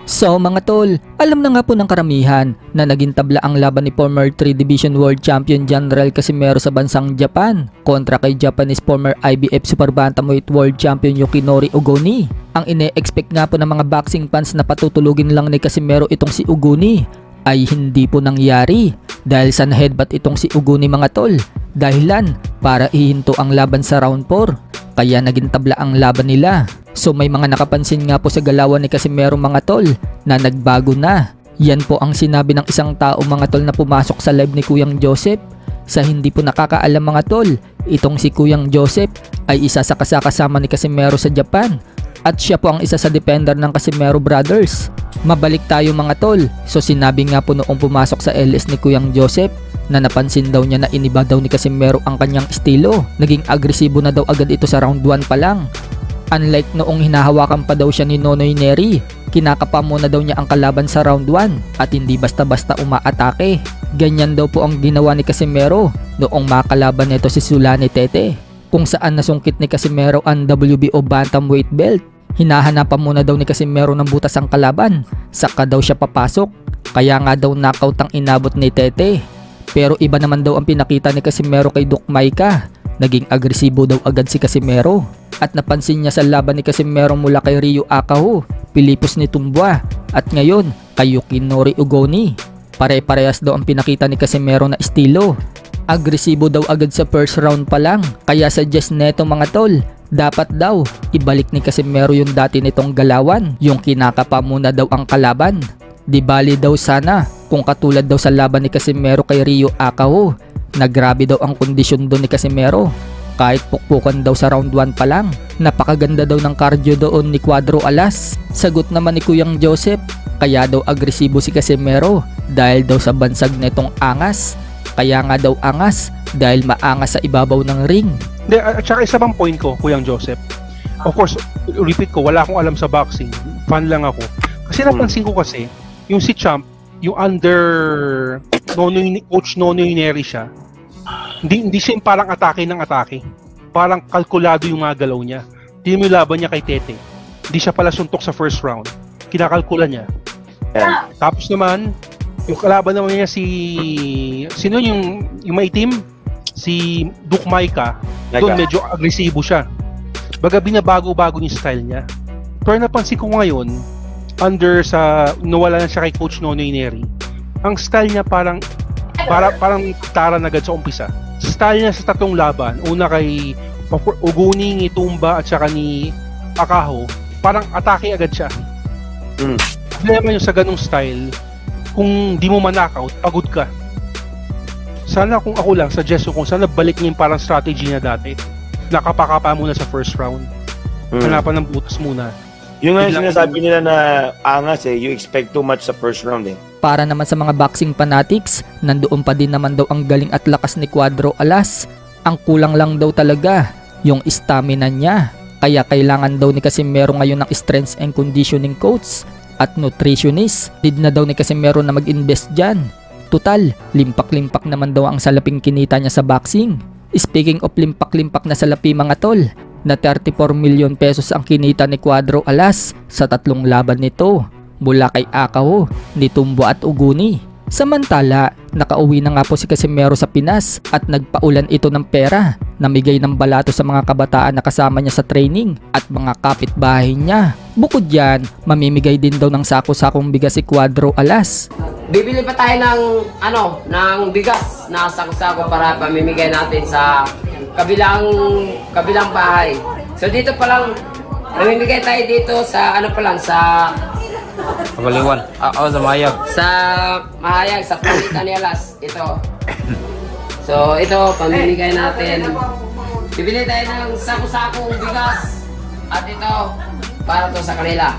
So mga tol, alam na nga po ng karamihan na naging tabla ang laban ni former 3 Division World Champion General Casimero sa bansang Japan kontra kay Japanese former IBF Super Bantamweight World Champion Yoshinori Ogoni. Ang ine-expect nga po ng mga boxing fans na patutulugin lang ni Casimero itong si Ogoni ay hindi po nangyari dahil sa headbutt itong si Ogoni mga tol, dahilan para ihinto ang laban sa round 4, kaya naging tabla ang laban nila. So may mga nakapansin nga po sa galawan ni Casimero mga tol na nagbago na. Yan po ang sinabi ng isang tao mga tol na pumasok sa live ni Kuyang Joseph. Sa hindi po nakakaalam mga tol, itong si Kuyang Joseph ay isa sa kasama ni Casimero sa Japan at siya po ang isa sa defender ng Casimero Brothers. Mabalik tayo mga tol. So sinabi nga po noong pumasok sa LS ni Kuyang Joseph na napansin daw niya na iniba daw ni Casimero ang kanyang estilo. Naging agresibo na daw agad ito sa round 1 pa lang. Unlike noong hinahawakan pa daw siya ni Nonoy Neri, kinakapa muna daw niya ang kalaban sa round 1 at hindi basta-basta umaatake. Ganyan daw po ang ginawa ni Casimero noong makalaban nito si Sulani Tete, kung saan nasungkit ni Casimero ang WBO Bantamweight belt. Hinahanapan muna daw ni Casimero ng butas ang kalaban, saka daw siya papasok, kaya nga daw knockout ang inabot ni Tete. Pero iba naman daw ang pinakita ni Casimero kay Duke Maika. Naging agresibo daw agad si Casimero at napansin niya sa laban ni Casimero mula kay Ryu Akaho, Pilipos ni Tumbua at ngayon kay Yoshinori Ogoni. Pare-parehas daw ang pinakita ni Casimero na estilo. Agresibo daw agad sa first round pa lang, kaya suggest neto mga tol, dapat daw ibalik ni Casimero yung dati nitong galawan, yung kinakapa muna daw ang kalaban. Di bali daw sana kung katulad daw sa laban ni Casimero kay Ryu Akaho na grabe daw ang kondisyon doon ni Casimero. Kahit pukpukan daw sa round 1 pa lang. Napakaganda daw ng cardio doon ni Cuadro Alas. Sagot naman ni Kuyang Joseph, kaya daw agresibo si Casimero dahil daw sa bansag netong angas. Kaya nga daw angas dahil maangas sa ibabaw ng ring. At saka isa pang point ko, Kuyang Joseph. Of course, repeat ko, wala akong alam sa boxing. Fan lang ako. Kasi napansin ko kasi, yung si Champ, yung under Coach Nonoy Neri siya, hindi siya yung parang atake ng atake. Parang kalkulado yung mga galaw niya. Tingnan mo yung laban niya kay Tete. Hindi siya pala suntok sa first round. Kinakalkula niya. Yeah. Tapos naman, yung kalaban naman niya sino yung maitim? Si Duke Maika. Doon medyo agresibo siya. Baga binabago-bago yung style niya. Pero napansin ko ngayon, nawala na siya kay Coach Nonoy Neri. Ang style niya parang taran agad sa umpisa. Style niya sa tatlong laban, una kay Ogoni, ni Tumba at saka ni Akaho, parang atake agad siya. Problema yung sa ganung style, kung di mo man-knockout, pagod ka. Sana kung ako lang, suggest ko, sana balik niya yung parang strategy niya dati. Nakapakapa muna sa first round. Hanapan ng butas muna. Yung nga sinasabi nila na angas you expect too much sa first round Para naman sa mga boxing fanatics, nandoon pa din naman daw ang galing at lakas ni Cuadro Alas. Ang kulang lang daw talaga, yung stamina niya. Kaya kailangan daw ni Casimero ngayon ng strength and conditioning coach at nutritionist. Need na daw ni Casimero na mag-invest dyan. Total, limpak-limpak naman daw ang salaping kinita niya sa boxing. Speaking of limpak-limpak na salapi mga tol, na 34 million pesos ang kinita ni Cuadro Alas sa tatlong laban nito mula kay Akaho, ni Tumbo at Ogoni. Samantala, nakauwi na nga po si Casimero sa Pinas at nagpaulan ito ng pera, namigay ng balato sa mga kabataan na kasama niya sa training at mga kapitbahay niya. Bukod yan, mamimigay din daw ng sako-sakong bigas si Cuadro Alas. Bibili pa tayo ng bigas na sako-sako para pamimigay natin sa kabilang bahay. So dito pa lang mamimigay tayo dito sa sa Pagaliwan. Sa Mahayag. Sa Mahayag, sa Palitan ni Alas. Ito. So ito pamimigay natin. Bibili tayo ng sako-sakong bigas at ito para to sa kanila.